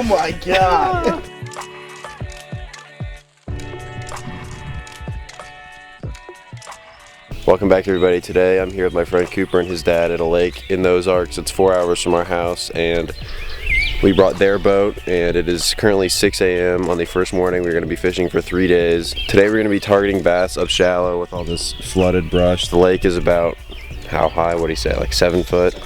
my god! Welcome back, everybody. Today I'm here with my friend Cooper and his dad at a lake in the Ozarks. It's 4 hours from our house, and we brought their boat, and it is currently 6 a.m. on the first morning. We're going to be fishing for 3 days. Today we're going to be targeting bass up shallow with all this flooded brush. The lake is about, how high, what do you say, like 7 foot?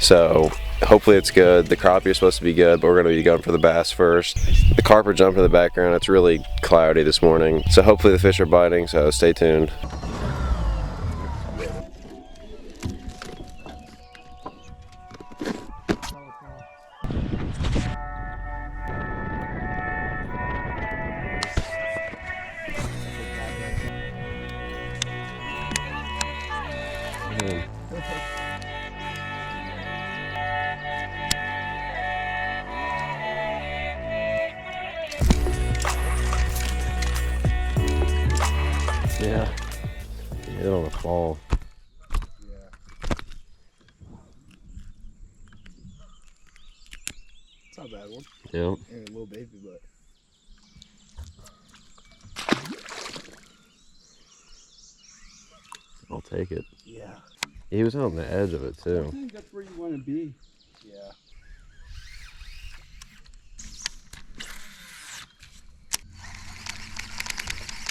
So hopefully it's good. The crappie is supposed to be good, but we're going to be going for the bass first. The carp are jumping in the background. It's really cloudy this morning, so hopefully the fish are biting, so stay tuned. Yeah, hit on a fall. Yeah. It's not a bad one. Yeah. And a little baby, but. I'll take it. Yeah. He was on the edge of it I too. think that's where you want to be. Yeah.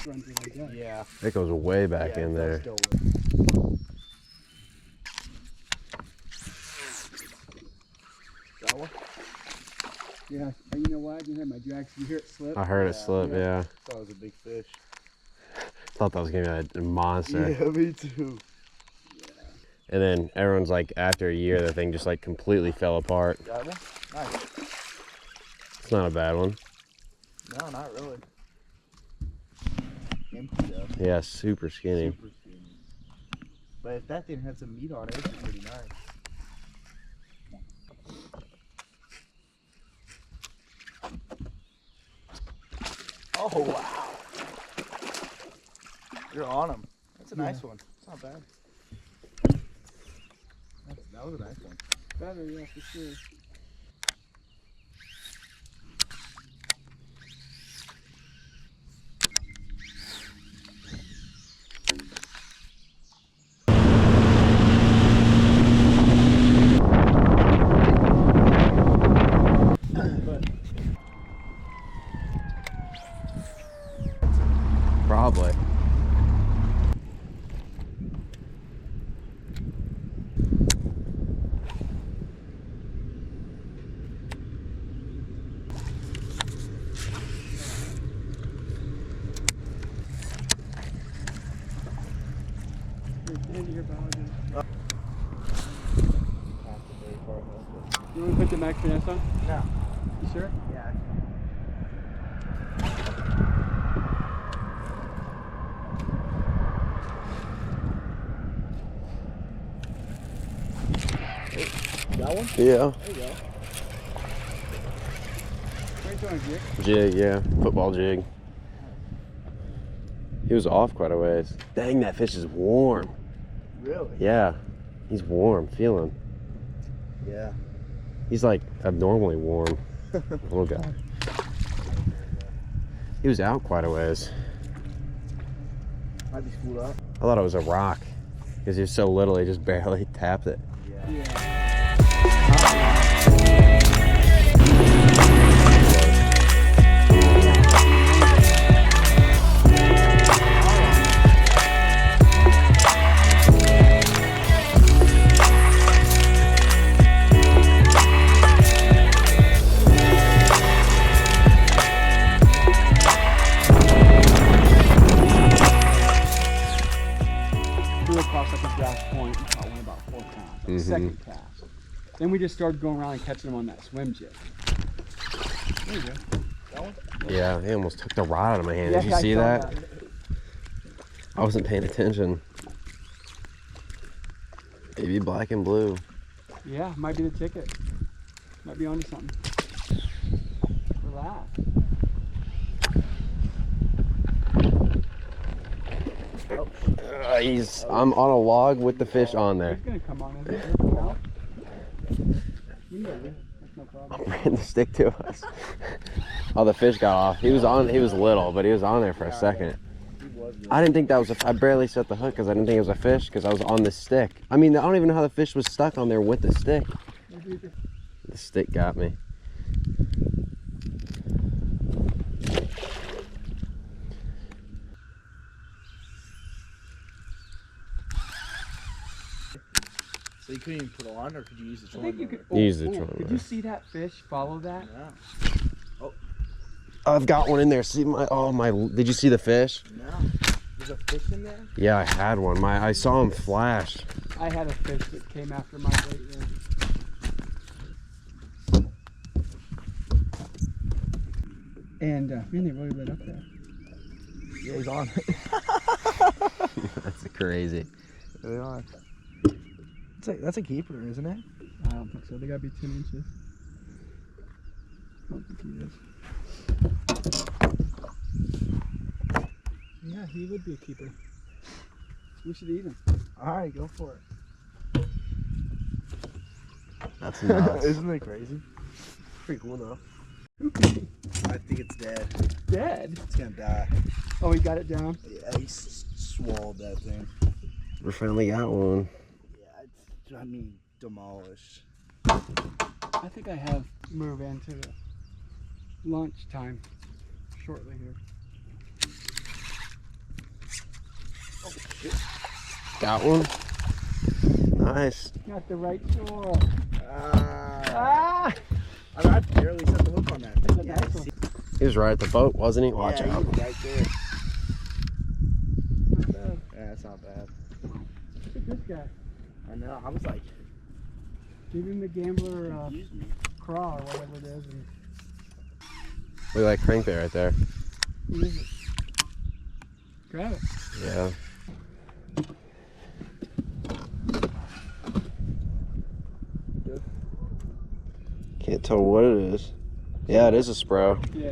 Run through like that. Yeah. It goes way back in there. That one? Yeah, you know what? I didn't have my drag, so you hear it slip. I heard it slip, yeah. Thought it was a big fish. Thought that was gonna be a monster. Yeah, me too. And then everyone's like, after a year, the thing just like completely fell apart. Got one? Nice. It's not a bad one. No, not really. Empty though. Yeah, super skinny. Super skinny. But if that thing had some meat on it, it'd be pretty nice. Oh wow! You're on him. That's a nice one. It's not bad. That was a nice one. Better, yeah, for sure. Probably. Into your bag. You want to put the max finesse on? No. You sure? Yeah. That one? Yeah. There you go. What are you doing, Jake? Jig, yeah. Football jig. He was off quite a ways. Dang, that fish is warm. Really? Yeah. He's warm. Feel him. Yeah. He's like abnormally warm. Little guy. He was out quite a ways. Might be schooled up. I thought it was a rock because he was so little, he just barely tapped it. Yeah. Yeah. Across like a grass point, I went about 4 pounds. Like second cast. Then we just started going around and catching them on that swim jig. There you go. That one? Yeah, he almost took the rod out of my hand. Yeah, Did you I see saw that? I wasn't paying attention. Maybe black and blue. Yeah, might be the ticket. Might be onto something. Relax. I'm on a log with the fish on there. He's gonna come on in. You know, that's no no problem. Ran the stick to us. Oh, the fish got off. He was little, but he was on there for a second. I didn't think that was I barely set the hook because I didn't think it was a fish because I was on the stick. I mean, I don't even know how the fish was stuck on there with the stick. The stick got me. So you couldn't even put it on, or could you use the I trolling think you motor? could. Use the trolling Did motor. you see that fish follow that? No. I've got one in there. See my did you see the fish? No. There's a fish in there? Yeah, I had one. I saw him flash. I had a fish that came after my bait. And man, they really lit up there. Yeah, he's on. That's crazy. They are. That's a keeper, isn't it? I don't think so. They gotta be 10 inches. I don't think he is. Yeah, he would be a keeper. We should eat him. Alright, go for it. That's nuts. Isn't it crazy? Pretty cool though. I think it's dead. Dead? It's gonna die. Oh, he got it down? Yeah, he swallowed that thing. We finally got one. Yeah, I mean, demolished. I think I have move into the lunch time shortly here. Oh shit. Got one. Nice. Got the right shore. Ah! I barely set the hook on that. That's a Yeah, nice one. He was right at the boat, wasn't he? Watch yeah, out. he was right there. Not bad. Yeah, that's not bad. Look at this guy. I know. I was like, Give him the gambler confused me. craw or whatever it is. And Look at that crankbait right there. use it. Grab it. Yeah. Good. Can't tell what it is. Yeah, it is a spro. Yeah.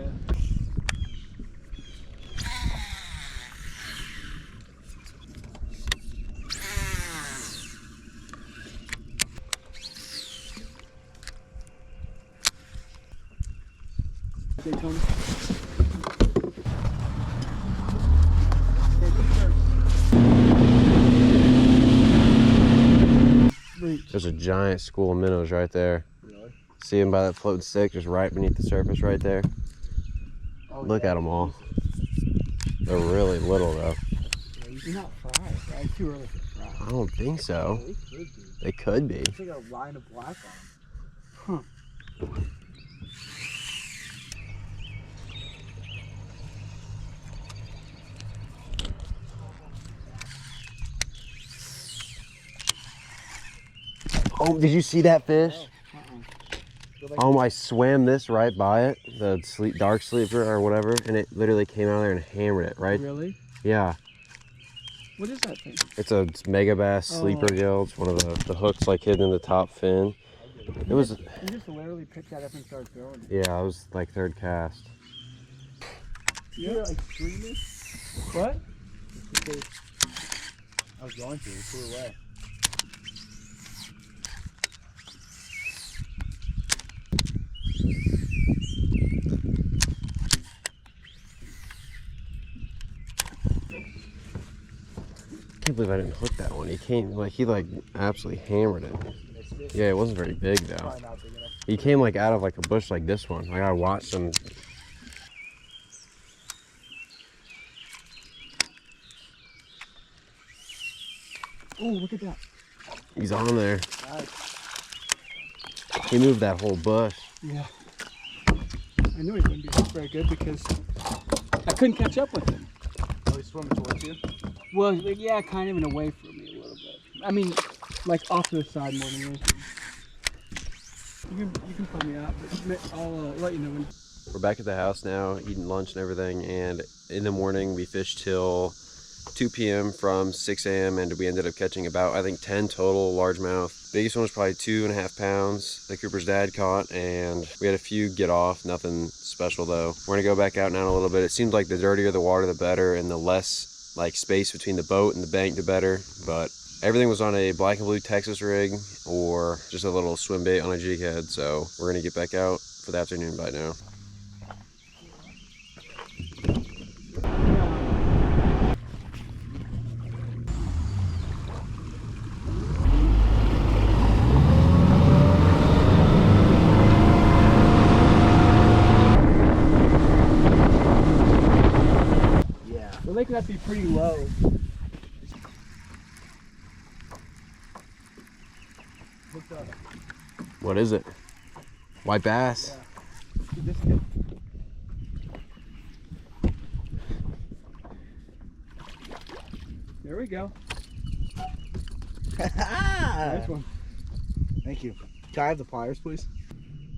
Okay, Tony. Reach. There's a giant school of minnows right there. Really? See them by that floating stick just right beneath the surface right there? Oh, Look yeah. at them all. They're really little though. You're not fried, right? Too early for fry. I don't think so. They could be. They could be. It's like a line of black on them. Huh. Oh, did you see that fish? Uh-uh. Oh, I swam this right by it, the dark sleeper or whatever, and it literally came out of there and hammered it, right? Really? Yeah. What is that thing? It's a mega bass sleeper gill. It's one of the hooks like hidden in the top fin. It was, You just literally picked that up and started throwing it. yeah, it was like third cast. You're like screaming? What? I was going to. It flew away. I can't believe I didn't hook that one. He absolutely hammered it. Missed it. Yeah, it wasn't very big though. Probably not big enough. He came like out of like a bush like this one. Like I watched him. Oh, look at that. He's on there. Nice. He moved that whole bush. Yeah. I knew he wouldn't be very good because I couldn't catch up with him. Oh, he's swimming towards you? Well, yeah, kind of and away from me a little bit. I mean, like off to the side more than anything. You can pull me out, but I'll let you know when. We're back at the house now, eating lunch and everything, and in the morning we fished till 2 p.m. from 6 a.m. and we ended up catching about, I think, 10 total largemouth. Biggest one was probably 2.5 pounds that Cooper's dad caught, and we had a few get off, nothing special though. We're gonna go back out now in a little bit. It seems like the dirtier the water, the better, and the less like space between the boat and the bank, the better. But Everything was on a black and blue Texas rig or just a little swim bait on a jig head. So we're gonna get back out for the afternoon bite now. The lake must be pretty low. What's up? What is it? White bass. Yeah. There we go. Nice one. Thank you. Can I have the pliers, please?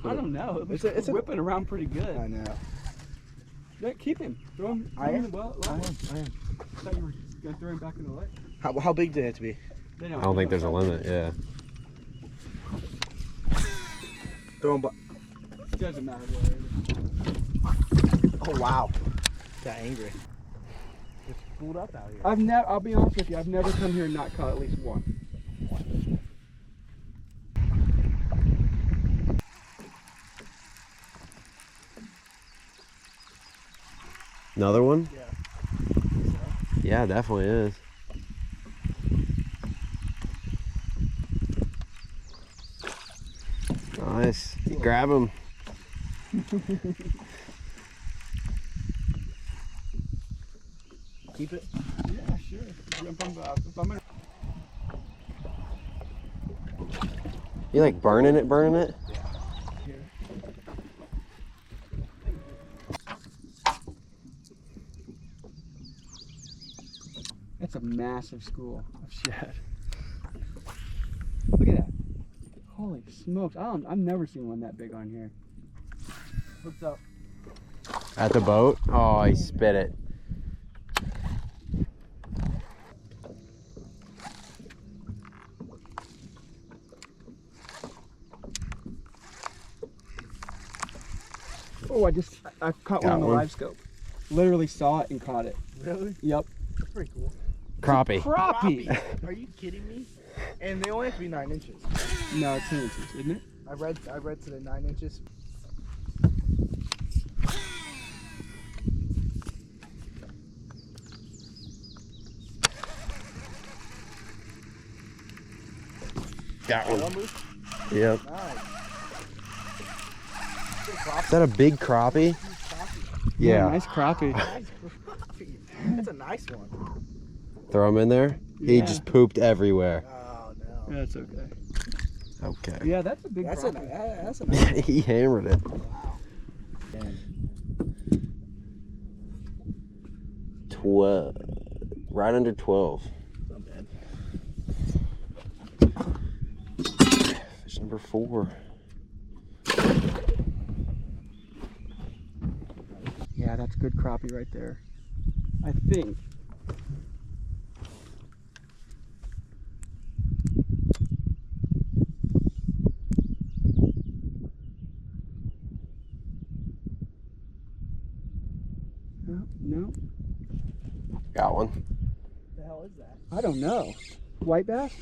I don't know. It's whipping around pretty good. I know. Yeah, keep him. Throw him. I am. In the well. I am. I thought you were gonna throw him back in the lake. How big did it have to be? I don't think there's a limit. Yeah. Throw him. It doesn't matter. Where. Oh wow. Got angry. It's pulled up out here. I'll be honest with you. I've never come here and not caught at least one. Another one? Yeah. Yeah, definitely is. Nice. Grab him. Keep it. Yeah, sure. If I'm gonna... You like burning it? Here. That's a massive school of shad. Look at that. Holy smokes. I've never seen one that big on here. What's up? At the boat? Oh, he spit it. Oh, I caught one on the live scope. Literally saw it and caught it. Really? Yep. That's pretty cool. Crappie. Crappie! Are you kidding me? And they only have to be 9 inches. No, it's 10 inches, isn't it? I read today 9 inches. Got one. One Yep. Nice. Is that a big crappie? Yeah. Nice crappie. Nice crappie. That's a nice one. Throw him in there. He Yeah. just pooped everywhere. Oh no. That's okay. Okay. Yeah, that's a big That's crappie. that's a nice one. He hammered it. Wow. 12. Right under 12. Not bad. Fish number 4. Yeah, that's good crappie right there. I think. No. Got one. What the hell is that? I don't know. White bass?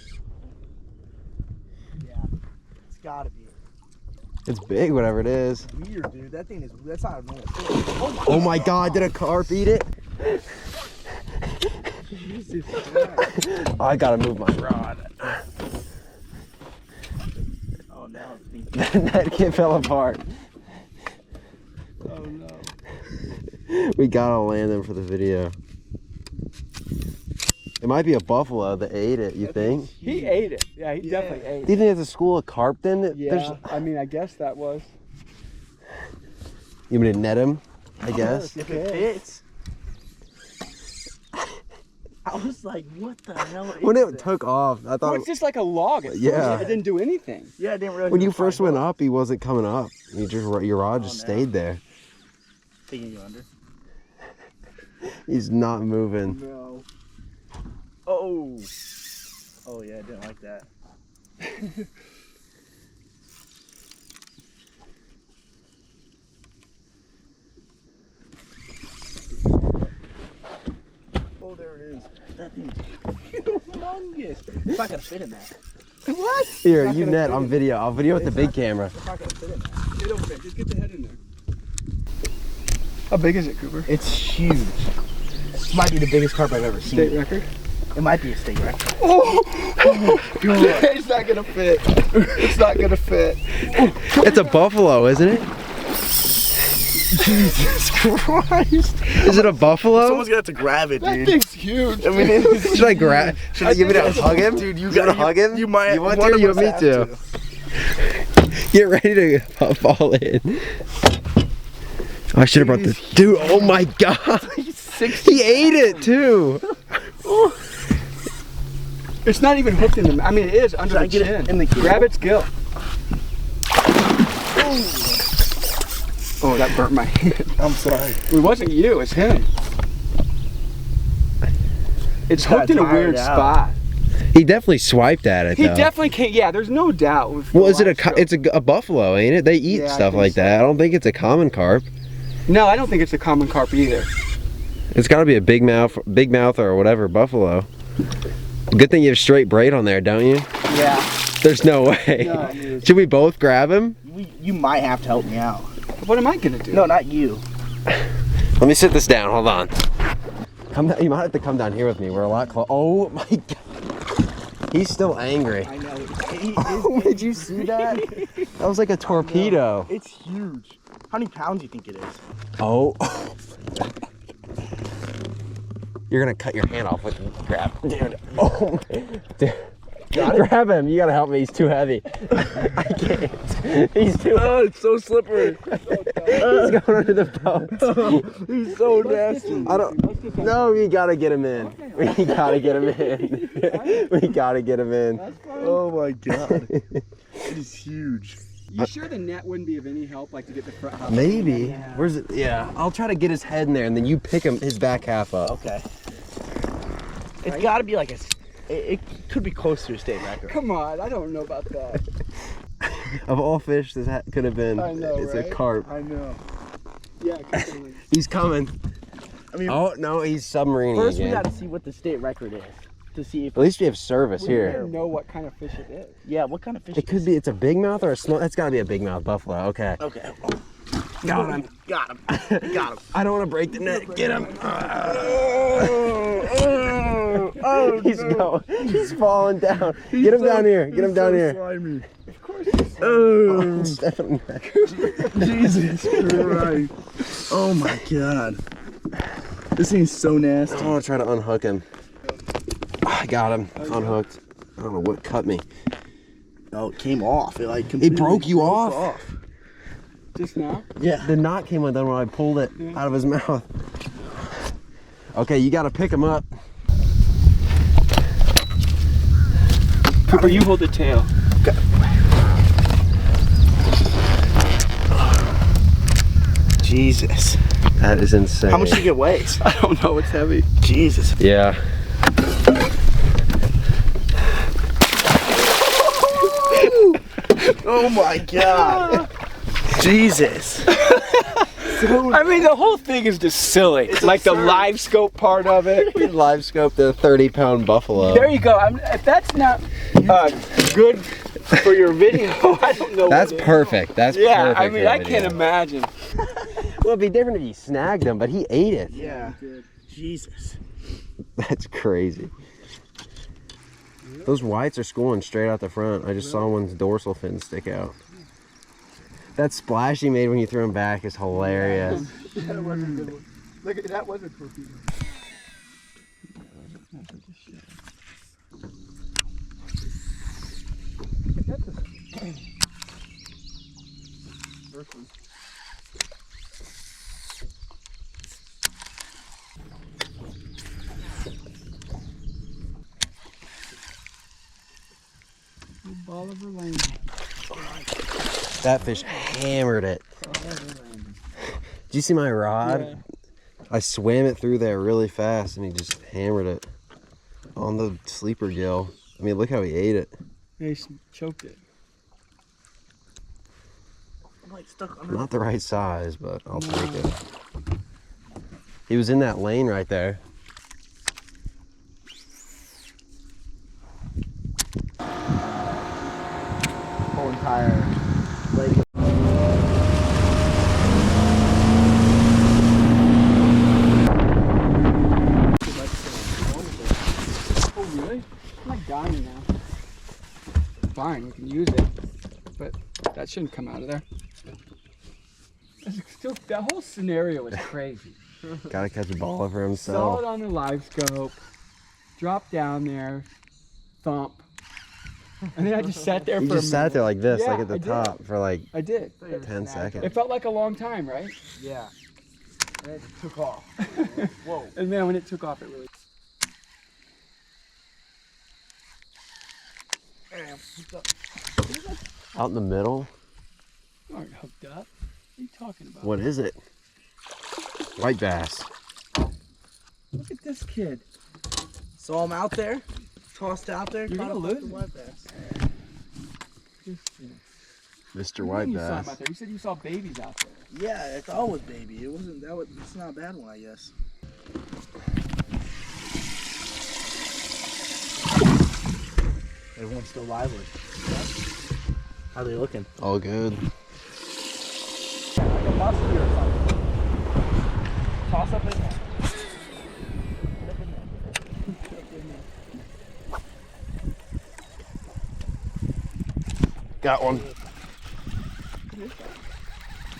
Yeah. It's gotta be. It's big, whatever it is. Weird, dude. That thing is. That's not a normal fish. Oh my God! Did a carp eat it? Jesus Christ. I gotta move my rod. Oh no. That kid fell apart. Oh no. We gotta land them for the video. It might be a buffalo that ate it, you think? He ate it. Yeah, he definitely ate Do you it. think it's a school of carp then? Yeah, I mean, I guess that was. You mean to net him, I guess? If it fits. I was like, what the hell is When it this? took off, I Well, thought it's just like a log. At first. Yeah. It didn't do anything. Yeah, I didn't realize. when it you was first fine. went up, he wasn't coming up. Your rod just Oh, no. stayed there. Taking you under. He's not moving. No. Oh. Oh yeah, I didn't like that. Oh Oh, there it is. That thing's humongous. It's not gonna fit in that. What? Here, you net on video. I'll video with the big camera. It's not gonna fit in that. It'll fit. Just get the head in there. How big is it, Cooper? It's huge. This might be the biggest carp I've ever seen. State record? It might be a state record. Oh God. It's not gonna fit. It's not gonna fit. It's a buffalo, isn't it? Jesus Christ. Is it a buffalo? Someone's gonna have to grab it, That dude. thing's huge. I mean, Should I grab? Should I give it a hug him? Dude, you gotta hug him. You might. You want one to? of You us want me have to? Get ready to fall in. Oh, I should have brought this. Dude, oh my God. He ate it too. It's not even hooked in the. I mean, it is under the Get chin. it in the gill. Grab its gill. Oh, that burnt my hand. I'm sorry. It wasn't you. It's him. It's Got hooked in a weird tired out. spot. He definitely swiped at it He though. definitely can't. Yeah, there's no doubt. With Well, the is it live stroke. it's a buffalo, ain't it? They eat Yeah, I stuff think like so. that. I don't think it's a common carp. No, I don't think it's a common carp either. It's got to be a big mouth or whatever buffalo. Good thing you have straight braid on there, don't you? Yeah. There's no way. No, dude. Should we both grab him? You might have to help me out. What am I gonna do? No, not you. Let me sit this down. Hold on. Come down, you might have to come down here with me. We're a lot close. Oh my God. He's still angry. I know. Oh, did you see that? That was like a torpedo. It's huge. How many pounds do you think it is? Oh. You're gonna cut your hand off with the grab. Dude. Oh my. Dude. Grab him. You gotta help me. He's too heavy. I can't. He's too. Oh, it's so slippery. He's going under the boat. He's so nasty. I don't. No, we gotta get him in. We gotta get him in. We gotta get him in. Oh my God. It is huge. You sure the net wouldn't be of any help, like to get the front half? Maybe. Where's it? Yeah. I'll try to get his head in there, and then you pick him his back half up. Okay. It's got to be like a. It could be close to a state record. Come on, I don't know about that. Of all fish, this could have been. I know, It's right? a carp. I know. Yeah, definitely. He's coming. I mean, Oh no, he's submarining first again. we got to see what the state record is to see if. At least we have service We here. don't know what kind of fish it is. Yeah, what kind of fish? It could be. It's a big mouth or a small. It's got to be a big mouth buffalo. Okay. Okay. Got him. Got him. Got him. I don't want to break the net. Get him. Oh, He's going. He's falling down. Get him down here. Get him down here. Slimy. Of course. It's Oh, Step in the neck. Jesus Christ. Oh my God. This thing's so nasty. I want to try to unhook him. I got him. Unhooked. I don't know what cut me. Oh, it came off. It like It completely broke you off. just now. Yeah. The knot came undone when I pulled it out of his mouth. Okay, you got to pick him up. Cooper, you hold the tail. Jesus. That is insane. How much do you get weighs? I don't know. It's heavy. Jesus. Yeah. Oh my God. Jesus. I mean, the whole thing is just silly. Like the live scope part of it. We live scoped a 30-pound buffalo. There you go. If that's not good for your video, I don't know. That's what is. perfect. That's Yeah, perfect. I mean, for I a can't video. imagine. Well, it'd be different if you snagged him, but he ate it. Yeah. Jesus. That's crazy. Those whites are schooling straight out the front. I just saw one's dorsal fin stick out. That splash he made when you threw him back is hilarious. That was a good one. Look at that, was a torpedo. Bolivar Lane. That fish hammered it. Did you see my rod? Yeah. I swam it through there really fast and he just hammered it on the sleeper gill. I mean, look how he ate it. They choked it. I'm like stuck under. Not the right size, but I'll take it. He was in that lane right there. fine. We can use it, but that shouldn't come out of there. Still, that whole scenario is crazy. Gotta catch a baller for Saw himself. it on the live scope, drop down there, thump, and then I just sat there You for just sat there like this, Yeah, like at the I did. top for like I did. 10 seconds. It felt like a long time, right? Yeah. And it took off. Whoa. And man, when it took off, it really. Out in the middle? You aren't hooked up. What are you talking about? What is it? White bass. Look at this kid. Saw him out there, tossed out there. You're caught gonna a lose fucking it. white bass. Mr. What do you White mean you saw him bass. out there? You said you saw babies out there. Yeah, it's always baby. It wasn't that. It's not a bad one, I guess. Everyone's still lively. How are they looking? All good. Like a muskie or something. Toss up in there. Got one.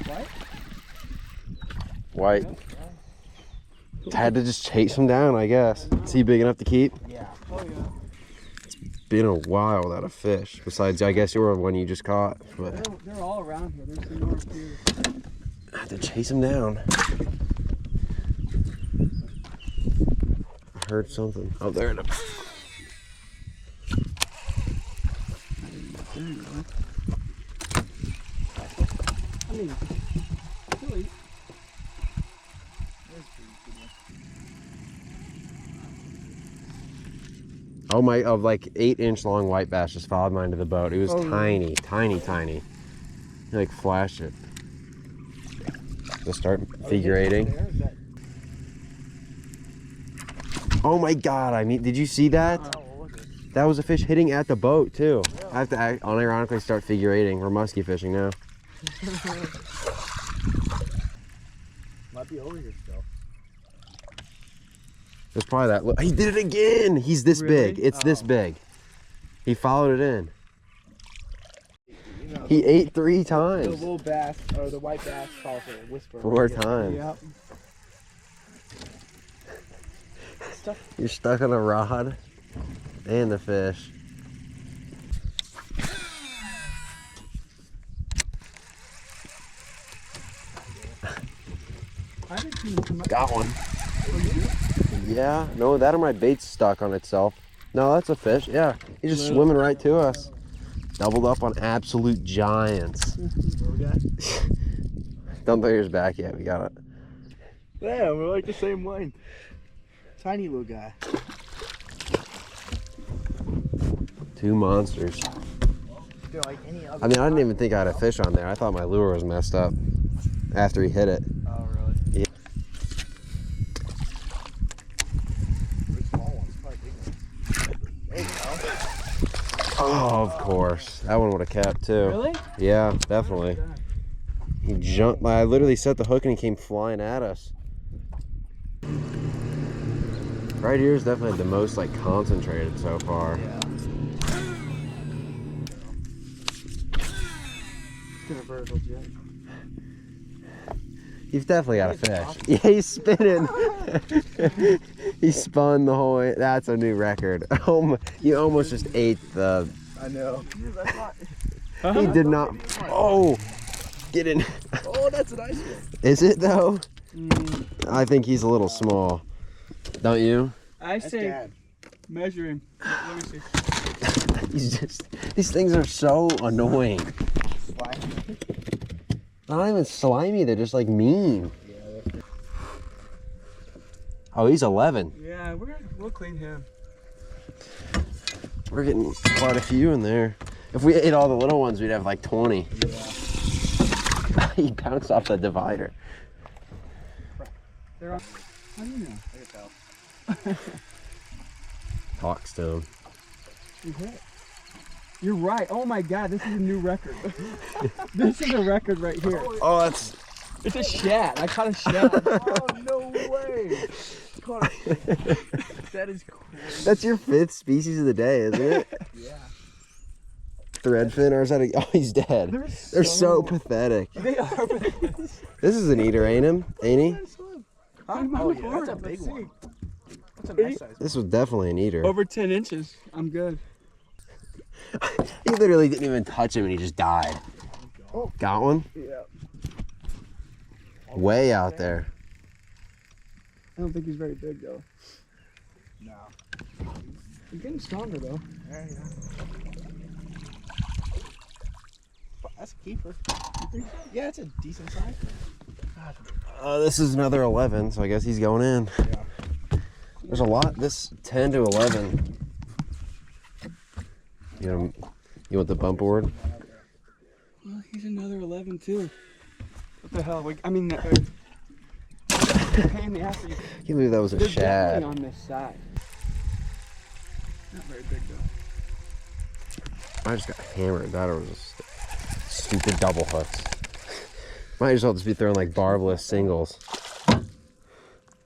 What? White. Had to just chase him down, I guess. Is he big enough to keep? Yeah. Oh yeah. Been a while without a fish. Besides, I guess you were one you just caught. But They're all around here. There's some more here. I had to chase him down. I heard something. Oh, there it is. I mean, he'll eat. Oh my, of like 8-inch long white bass just followed mine to the boat. It was Oh, tiny, tiny, tiny. He like flashed it. Just start figure eighting. Oh my God, I mean, did you see that? That was a fish hitting at the boat too. I have to unironically start figure eighting. We're muskie fishing now. Might be over here still. There's probably that. Look, he did it again. He's this big. Really? It's this big. He followed it in. You know, He ate 3 the times. little bass or the white bass calls it a whisper. 4 times. Yep. You're stuck on a rod and the fish. I didn't see him come up. Got one. Yeah, no, that or my bait's stuck on itself. No, that's a fish. Yeah, he's just swimming right to us. Doubled up on absolute giants. Don't throw yours back yet. We got it. Yeah, we're like the same length. Tiny little guy. 2 monsters. They're like any other. I mean, I didn't even think I had a fish on there. I thought my lure was messed up after he hit it. Oh, really? Yeah. Pretty small ones, probably big ones. There you go. Oh, of course. That one would have kept too. Really? Yeah, definitely. He jumped. I literally set the hook and he came flying at us. Right here is definitely the most like concentrated so far. Yeah. It's gonna vertical jet. You've definitely got a fish. Yeah, he's spinning. He spun the whole way. That's a new record. Oh my, you almost just ate the. I know. Dude, that's not. He did not. Oh, get in. Oh, that's a nice one. Is it though? I think he's a little small. Don't you? I That's say Dad. measure him. Let me see. He's just. These things are so annoying. They're not even slimy. They're just like mean. Oh, he's 11. Yeah, we'll clean him. We're getting quite a few in there. If we ate all the little ones, we'd have like 20. Yeah. He bounced off the divider. They're on. How do you know? I can tell. Talks to him. You hit. You're right. Oh my God, this is a new record. This is a record right here. Oh, that's. It's a shad. I caught a shad. Oh, no way. Caught it. That is crazy. That's your 5th species of the day, isn't it? Yeah. the redfin, or is that a... Oh, he's dead. They're so pathetic. They are. This is an eater, ain't him? Ain't he? Oh, yeah, that's a big one. That's a nice size. This was definitely an eater. Over 10 inches. I'm good. He literally didn't even touch him and he just died. Oh. Got one? Yeah. Way out there. I don't think he's very big though. No. He's getting stronger though. Yeah. That's a keeper. You think so? Yeah, it's a decent size. This is another 11, so I guess he's going in. Yeah. There's a lot. This 10 to 11. You want the bump board? Well, he's another 11 too. What the hell? I mean, pain in the ass. I can't believe that was a They're shad. definitely on this side. Not very big though. I just got hammered. That was just stupid double hooks. Might as well just be throwing like barbless singles.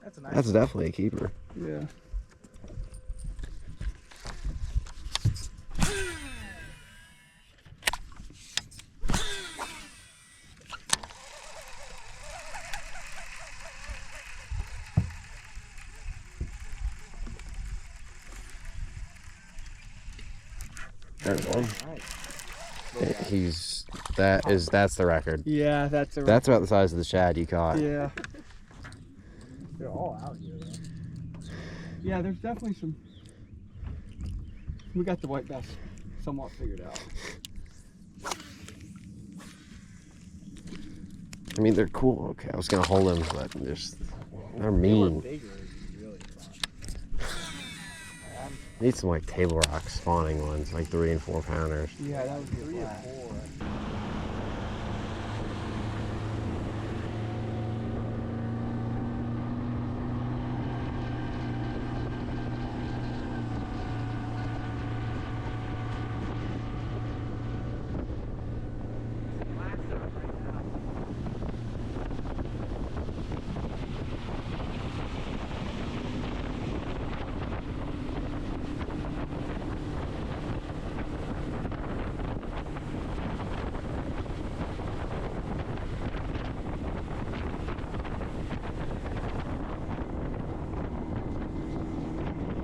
That's a nice. That's definitely a keeper. Yeah. There's one. That's the record. Yeah, that's a. That's about the size of the shad you caught. Yeah. They're all out here, though. Yeah, there's definitely some. We got the white bass somewhat figured out. I mean, they're cool. Okay, I was gonna hold them, but they're mean. Bigger is really fun. Need some like table rock spawning ones, like 3 and 4 pounders. Yeah, that was 3 or 4.